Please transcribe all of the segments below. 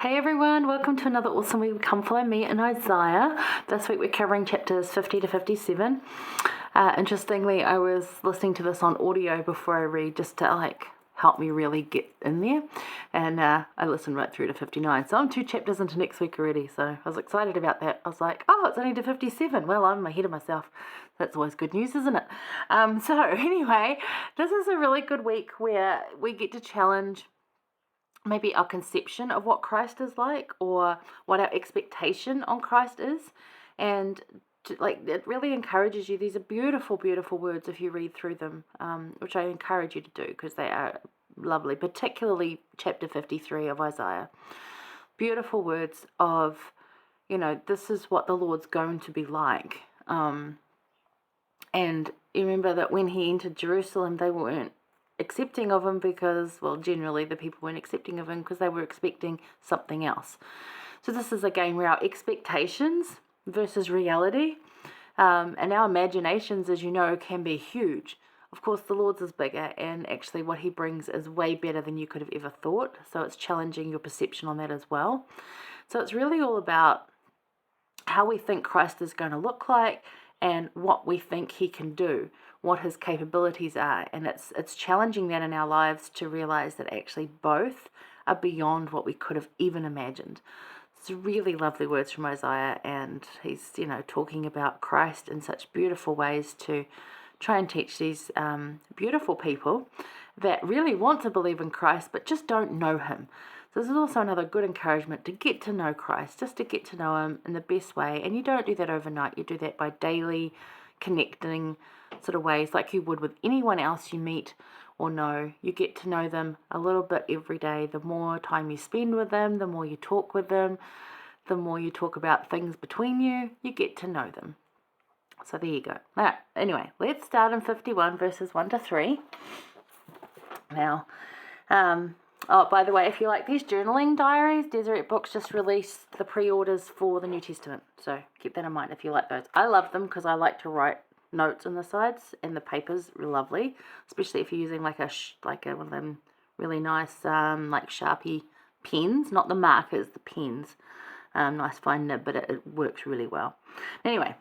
Hey everyone, welcome to another awesome week. Come follow me in Isaiah. This week we're covering chapters 50 to 57. Interestingly, I was listening to this on audio before I read just to help me really get in there. And I listened right through to 59. So I'm 2 chapters into next week already. So I was excited about that. I was like, oh, it's only to 57. Well, I'm ahead of myself. That's always good news, isn't it? So anyway, this is a really good week where we get to challenge maybe our conception of what Christ is like, or what our expectation on Christ is. And it really encourages you. These are beautiful, beautiful words if you read through them, which I encourage you to do because they are lovely, particularly chapter 53 of Isaiah. Beautiful words of, this is what the Lord's going to be like. And you remember that when he entered Jerusalem, they weren't accepting of him because, generally the people weren't accepting of him because they were expecting something else. So this is again where our expectations versus reality, and our imaginations, as you know, can be huge. Of course, the Lord's is bigger, and actually what he brings is way better than you could have ever thought. So it's challenging your perception on that as well. So it's really all about how we think Christ is going to look like and what we think he can do, what his capabilities are. And it's challenging that in our lives to realize that actually both are beyond what we could have even imagined. It's really lovely words from Isaiah, and he's, talking about Christ in such beautiful ways to try and teach these beautiful people that really want to believe in Christ but just don't know him. So this is also another good encouragement to get to know Christ, just to get to know him in the best way. And you don't do that overnight. You do that by daily connecting sort of ways like you would with anyone else you meet or know. You get to know them a little bit every day. The more time you spend with them, the more you talk with them, the more you talk about things between you, you get to know them. So there you go. All right, anyway, let's start in 51 verses 1 to 3. Now, by the way, if you like these journaling diaries, Deseret Books just released the pre-orders for the New Testament. So keep that in mind if you like those. I love them because I like to write notes on the sides, and the paper's lovely, especially if you're using like one of them really nice Sharpie pens, not the markers, the pens. Nice fine nib, but it works really well. Anyway,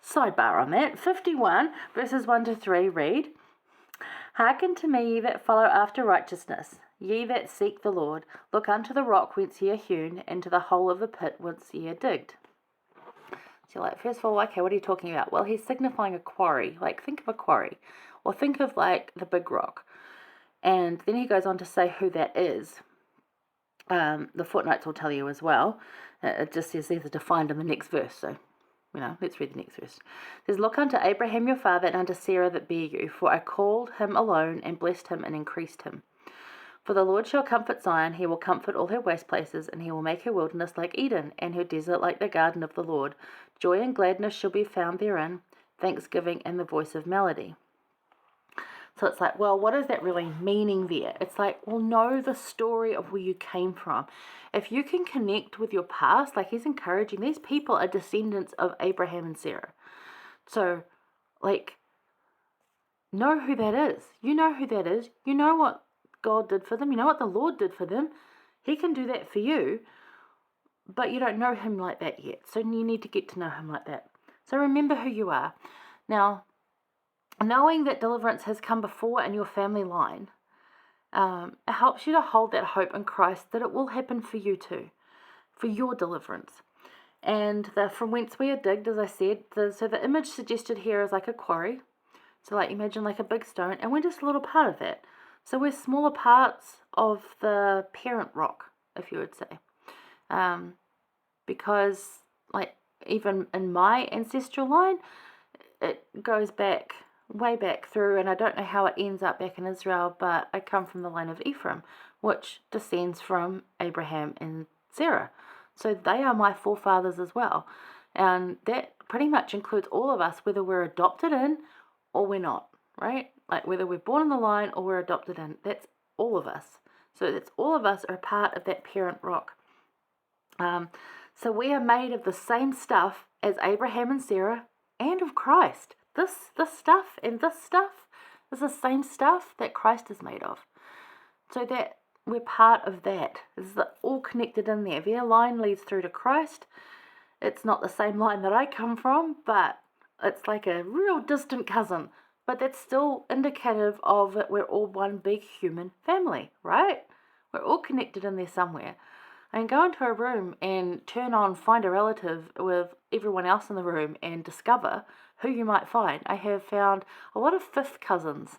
sidebar on that. 51 verses 1 to 3 read, "Hearken to me, ye that follow after righteousness, ye that seek the Lord. Look unto the rock whence ye are hewn, and to the hole of the pit whence ye are digged." So first of all, okay, what are you talking about? Well, he's signifying a quarry. Think of a quarry, or think of the big rock. And then he goes on to say who that is. The footnotes will tell you as well. It just says these are defined in the next verse, so let's read the next verse. It says, "Look unto Abraham your father and unto Sarah that bare you, for I called him alone and blessed him and increased him. For the Lord shall comfort Zion, he will comfort all her waste places, and he will make her wilderness like Eden, and her desert like the garden of the Lord. Joy and gladness shall be found therein, thanksgiving and the voice of melody." So it's what is that really meaning there? It's know the story of where you came from. If you can connect with your past, he's encouraging, these people are descendants of Abraham and Sarah. So, know who that is. You know who that is. You know what God did for them. You know what the Lord did for them. He can do that for you, but you don't know him like that yet. So you need to get to know him like that. So remember who you are. Now, knowing that deliverance has come before in your family line, it helps you to hold that hope in Christ that it will happen for you too, for your deliverance. And from whence we are digged, as I said, so the image suggested here is like a quarry. So imagine a big stone, and we're just a little part of that. So we're smaller parts of the parent rock, if you would say. Because even in my ancestral line, it goes back, way back through, and I don't know how it ends up back in Israel, but I come from the line of Ephraim, which descends from Abraham and Sarah. So they are my forefathers as well. And that pretty much includes all of us, whether we're adopted in or we're not, right? Whether we're born in the line or we're adopted in, that's all of us. So that's all of us are part of that parent rock. So we are made of the same stuff as Abraham and Sarah and of Christ. This stuff and this stuff is the same stuff that Christ is made of. So that we're part of that. It's all connected in there. Their line leads through to Christ. It's not the same line that I come from, but it's like a real distant cousin. But that's still indicative of that we're all one big human family, right? We're all connected in there somewhere. And go into a room and find a relative with everyone else in the room and discover who you might find. I have found a lot of fifth cousins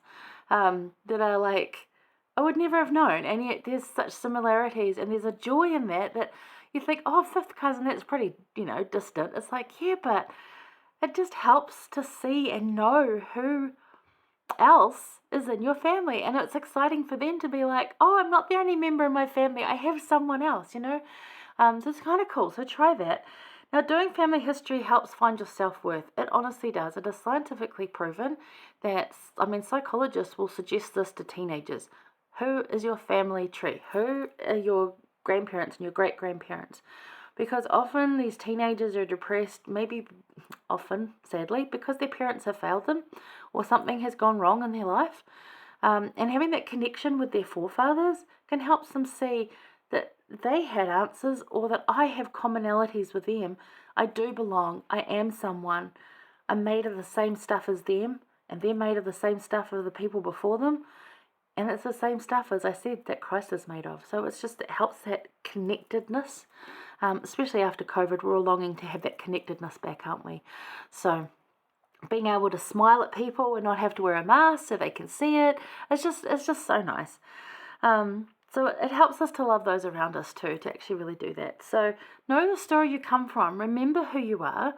that are like, I would never have known, and yet there's such similarities, and there's a joy in that you think, oh, fifth cousin, that's pretty, distant. It's like, yeah, but it just helps to see and know who else is in your family, and it's exciting for them to be like, oh, I'm not the only member in my family, I have someone else, so it's kind of cool. So try that. Now, doing family history helps find your self-worth. It honestly does. It is scientifically proven that, psychologists will suggest this to teenagers. Who is your family tree? Who are your grandparents and your great-grandparents? Because often these teenagers are depressed, maybe often, sadly, because their parents have failed them or something has gone wrong in their life. And having that connection with their forefathers can help them see that they had answers, or that I have commonalities with them. I do belong. I am someone. I'm made of the same stuff as them, and they're made of the same stuff as the people before them. And it's the same stuff, as I said, that Christ is made of. So it helps that connectedness, especially after COVID. We're all longing to have that connectedness back, aren't we? So being able to smile at people and not have to wear a mask so they can see it, it's just so nice. So it helps us to love those around us too, to actually really do that. So know the story you come from, remember who you are,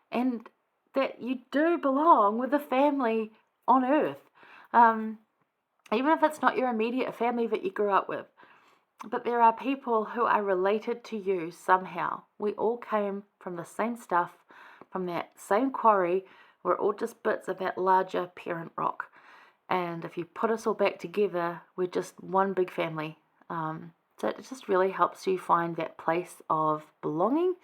and that you do belong with a family on earth. Even if it's not your immediate family that you grew up with. But there are people who are related to you somehow. We all came from the same stuff, from that same quarry. We're all just bits of that larger parent rock. And if you put us all back together, we're just one big family. So it just really helps you find that place of belonging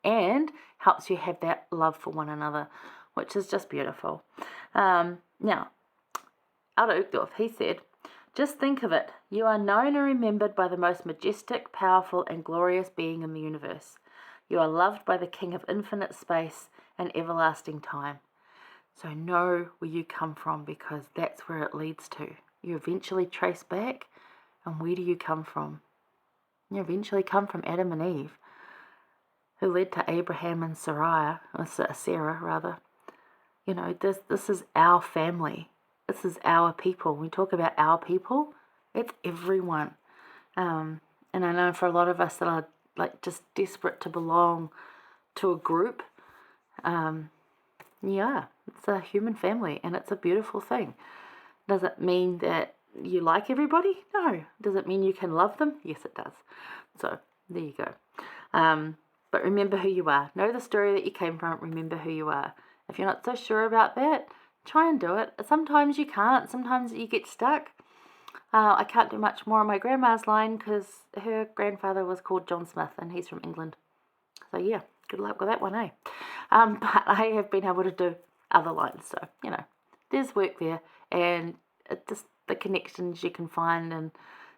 and helps you have that love for one another, which is just beautiful. Now, Aldo Uchtdorf, he said, just think of it. You are known and remembered by the most majestic, powerful, and glorious being in the universe. You are loved by the King of infinite space and everlasting time. So know where you come from, because that's where it leads to. You eventually trace back, and where do you come from? You eventually come from Adam and Eve, who led to Abraham and Sarah. This is our family. This is our people. When we talk about our people, it's everyone. And I know for a lot of us that are like just desperate to belong to a group, it's a human family, and it's a beautiful thing. Does it mean that you like everybody? No. Does it mean you can love them? Yes, it does. So there you go. But remember who you are. Know the story that you came from. Remember who you are. If you're not so sure about that, try and do it. Sometimes you can't. Sometimes you get stuck. I can't do much more on my grandma's line because her grandfather was called John Smith, and he's from England. So yeah, good luck with that one, eh? But I have been able to do other lines. So, there's work there, and just the connections you can find, and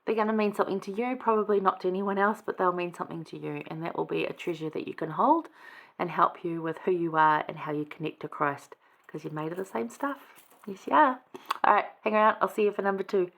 they're going to mean something to you, probably not to anyone else, but they'll mean something to you, and that will be a treasure that you can hold and help you with who you are and how you connect to Christ, because you're made of the same stuff. Yes, you are. All right, hang around. I'll see you for number 2.